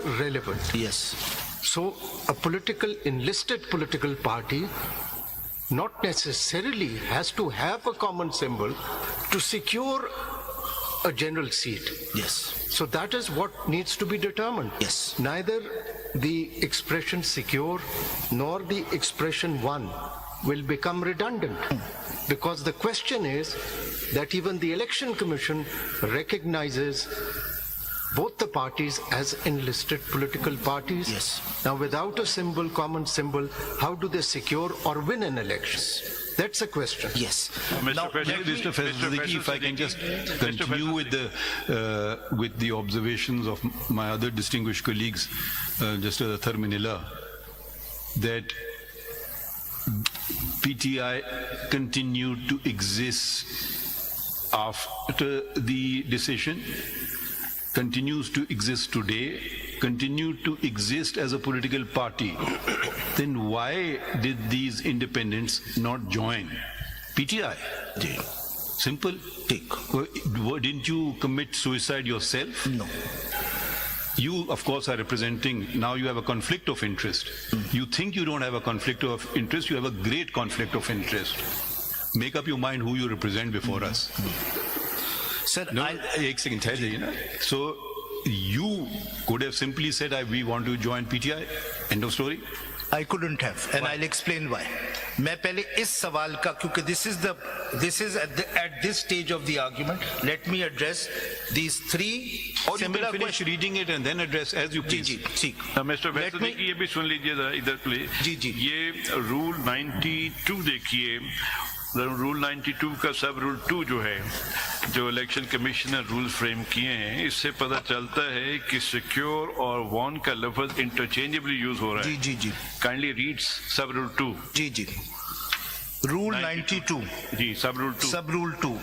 relevant. Yes. So a enlisted political party not necessarily has to have a common symbol to secure a general seat. Yes. So that is what needs to be determined. Yes. Neither the expression secure nor the expression one will become redundant, because the question is that even the Election Commission recognizes both the parties as enlisted political parties. Yes. Now, without a symbol, common symbol, how do they secure or win an election? That's a question. Yes. Mr. Faiz, if I can just continue with the observations of my other distinguished colleagues, just as Athar Manila, that PTI continued to exist after the decision, continues to exist today, continued to exist as a political party, then why did these independents not join PTI? Simple. Didn't you commit suicide yourself? No. You, of course, are representing, now you have a conflict of interest. You think you don't have a conflict of interest, you have a great conflict of interest. Make up your mind who you represent before us. Sir, No, एक second, ठहर जाइए ना. So you could have simply said, we want to join PTI. End of story. I couldn't have, and I'll explain why. मैं पहले इस सवाल का, क्योंकि this is at this stage of the argument, let me address these three Or you similar can finish questions. reading it and then address as you please. जी, ठीक. Mister वैसे की ये भी सुन लीजिए जरा इधर प्लीज. जी, जी. ये रूल 92 देखिए. रूल 92 का सब रूल 2 जो है, जो इलेक्शन कमीशन ने रूल फ्रेम किए हैं, इससे पता चलता है कि सिक्योर और वॉन का लफ्ज इंटरचेंजेबली यूज हो रहा है. जी, जी, जी. काइंडली रीड्स सब रूल 2. जी, जी. Rule 92. जी, सब rule 2. Sub Rule 2.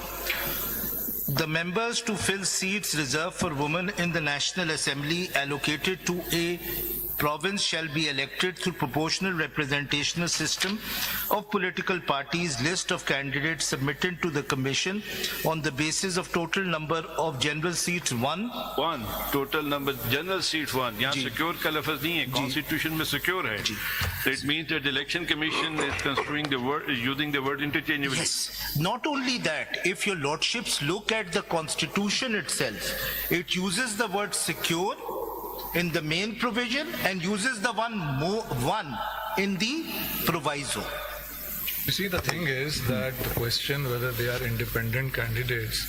The members to fill seats reserved for women in the National Assembly allocated to a province shall be elected through proportional representational system of political parties. List of candidates submitted to the commission on the basis of total number of general seats 1. Total number general seat 1. यहाँ जी. Secure का लफ्ज नहीं है, constitution में secure है. जी. It means that the election commission is construing the word, using the word interchangeably. Yes. Not only that, if your lordships look at the constitution itself, it uses the word secure in the main provision and uses the one in the proviso. You see, the thing is that the question whether they are independent candidates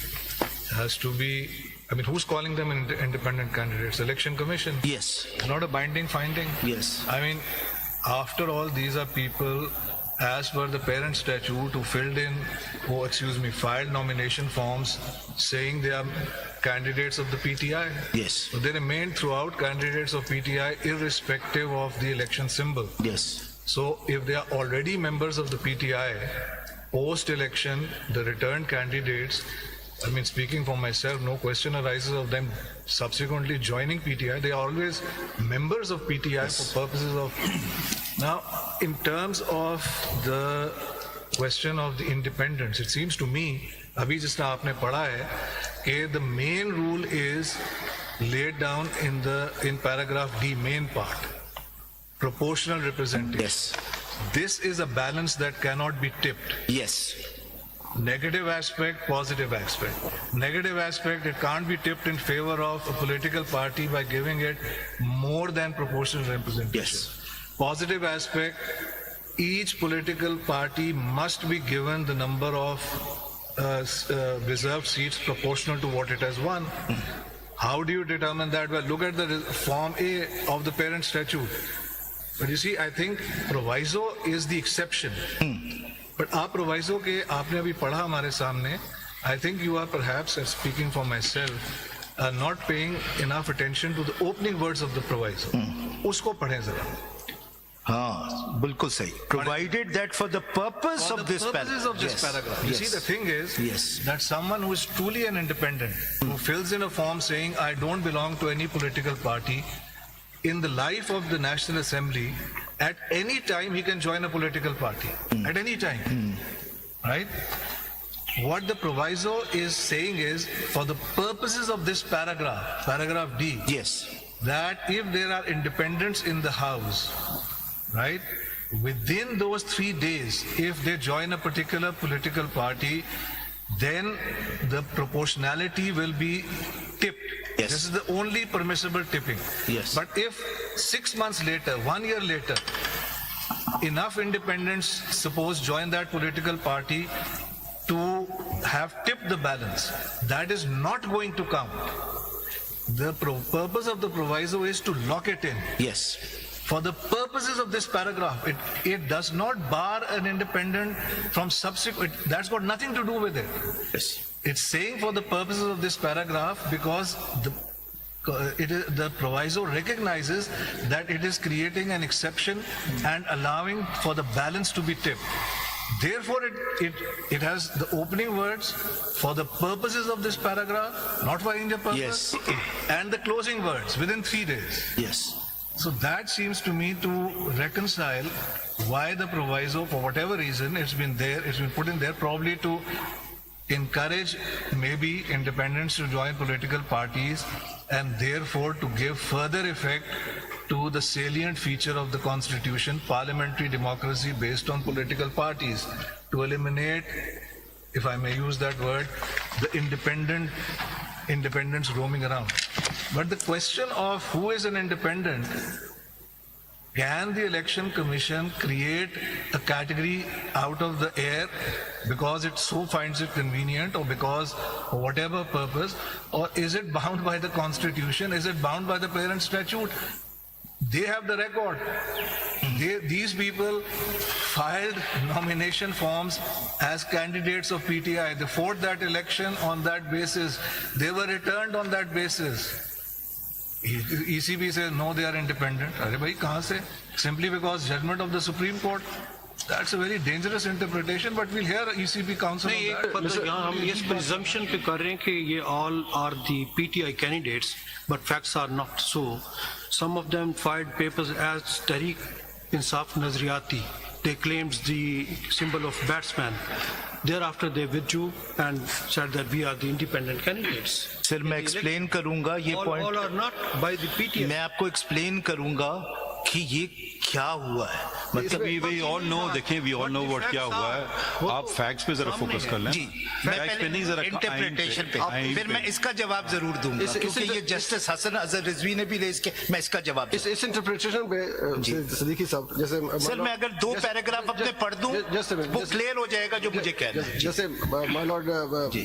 has to be, I mean, who's calling them independent candidates? Election Commission. Yes. It's not a binding finding. Yes. I mean, after all, these are people, as per the parent statute, who filed nomination forms saying they are candidates of the PTI. Yes. So they remain throughout candidates of PTI irrespective of the election symbol. Yes. So if they are already members of the PTI, post-election, the returned candidates, I mean, speaking for myself, no question arises of them subsequently joining PTI. They are always members of PTI for purposes of... Now, in terms of the question of the independence, it seems to me, abhi jisna aapne padha hai, कि the main rule is laid down in paragraph D, main part, proportional representation. Yes. This is a balance that cannot be tipped. Yes. Negative aspect, positive aspect. Negative aspect, it can't be tipped in favor of a political party by giving it more than proportional representation. Yes. Positive aspect, each political party must be given the number of reserved seats proportional to what it has won. How do you determine that? Well, look at the Form A of the parent statute. But you see, I think proviso is the exception. But आप proviso के आपने अभी पढ़ा हमारे सामने, I think you are perhaps, speaking for myself, not paying enough attention to the opening words of the proviso. उसको पढ़ें जरा. हाँ, बिल्कुल सही. Provided that for the purpose For of the this purposes of this paragraph. You see, the thing is that someone who is truly an independent, who fills in a form saying, I don't belong to any political party, in the life of the National Assembly, at any time he can join a political party. At any time. Right? What the proviso is saying is, for the purposes of this paragraph, paragraph D, Yes. that if there are independents in the House, right, within those 3 days, if they join a particular political party, then the proportionality will be tipped. Yes. This is the only permissible tipping. Yes. But if 6 months later, 1 year later, enough independents, suppose, join that political party to have tipped the balance, that is not going to count. The purpose of the proviso is to lock it in. Yes. For the purposes of this paragraph, it does not bar an independent from subsequent, that's got nothing to do with it. Yes. It's saying for the purposes of this paragraph because the proviso recognizes that it is creating an exception and allowing for the balance to be tipped. Therefore, it has the opening words for the purposes of this paragraph, not for any purpose, Yes. and the closing words within 3 days. Yes. So that seems to me to reconcile why the proviso, for whatever reason, it's been put in there, probably to encourage maybe independents to join political parties and therefore to give further effect to the salient feature of the Constitution, parliamentary democracy based on political parties, to eliminate, if I may use that word, the independents roaming around. But the question of who is an independent, can the Election Commission create a category out of the air because it so finds it convenient or because for whatever purpose, or is it bound by the Constitution? Is it bound by the parent statute? They have the record. These people filed nomination forms as candidates of PTI. They fought that election on that basis. They were returned on that basis. ECB says no, they are independent. Arey bhai, kahan se? Simply because judgment of the Supreme Court. That's a very dangerous interpretation, but we'll hear ECB counsel on that. पर यहाँ हम इस presumption पे कर रहे हैं कि ये all are the PTI candidates, but facts are not so. Some of them filed papers as Tariq Insaf Nazriyati. They claimed the symbol of batsman. Thereafter they withdrew and said that we are the independent candidates. Sir मैं explain करूंगा ये All point, are not by the PTI. मैं आपको explain करूंगा कि ये क्या हुआ है. मतलब we all know, देखिए we all know what क्या हुआ है. आप facts पे जरा फोकस कर लें. जी, मैं Facts पे नहीं, पहले जरा इंटरप्रिटेशन पे, आइन फिर मैं इसका जवाब जरूर दूंगा क्योंकि ये जस्टिस हसन अजहर रिजवी ने भी रेज किया. मैं इसका जवाब इस इंटरप्रिटेशन पे सदीकी साहब, जैसे सर मैं अगर 2 पैराग्राफ अपने पढ़ दूं वो क्लियर हो जाएगा जो मुझे कहना है. जैसे माय लॉर्ड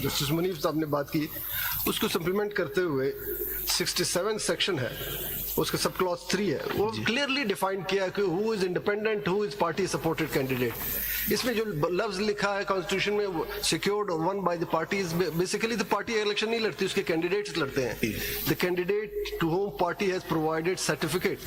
जस्टिस मुनीफ साहब ने बात की, उसको सप्लीमेंट करते हुए 67 सेक्शन है, उसका सब क्लॉज 3 है, वो क्लियरली डिफाइन किया कि who is independent, who is party supported candidate. इसमें जो लफ्ज लिखा है कॉन्स्टिट्यूशन में, सिक्योर्ड और won by the parties, basically the party election नहीं लड़ती, उसके कैंडिडेट्स लड़ते हैं. The candidate to whom party has provided certificate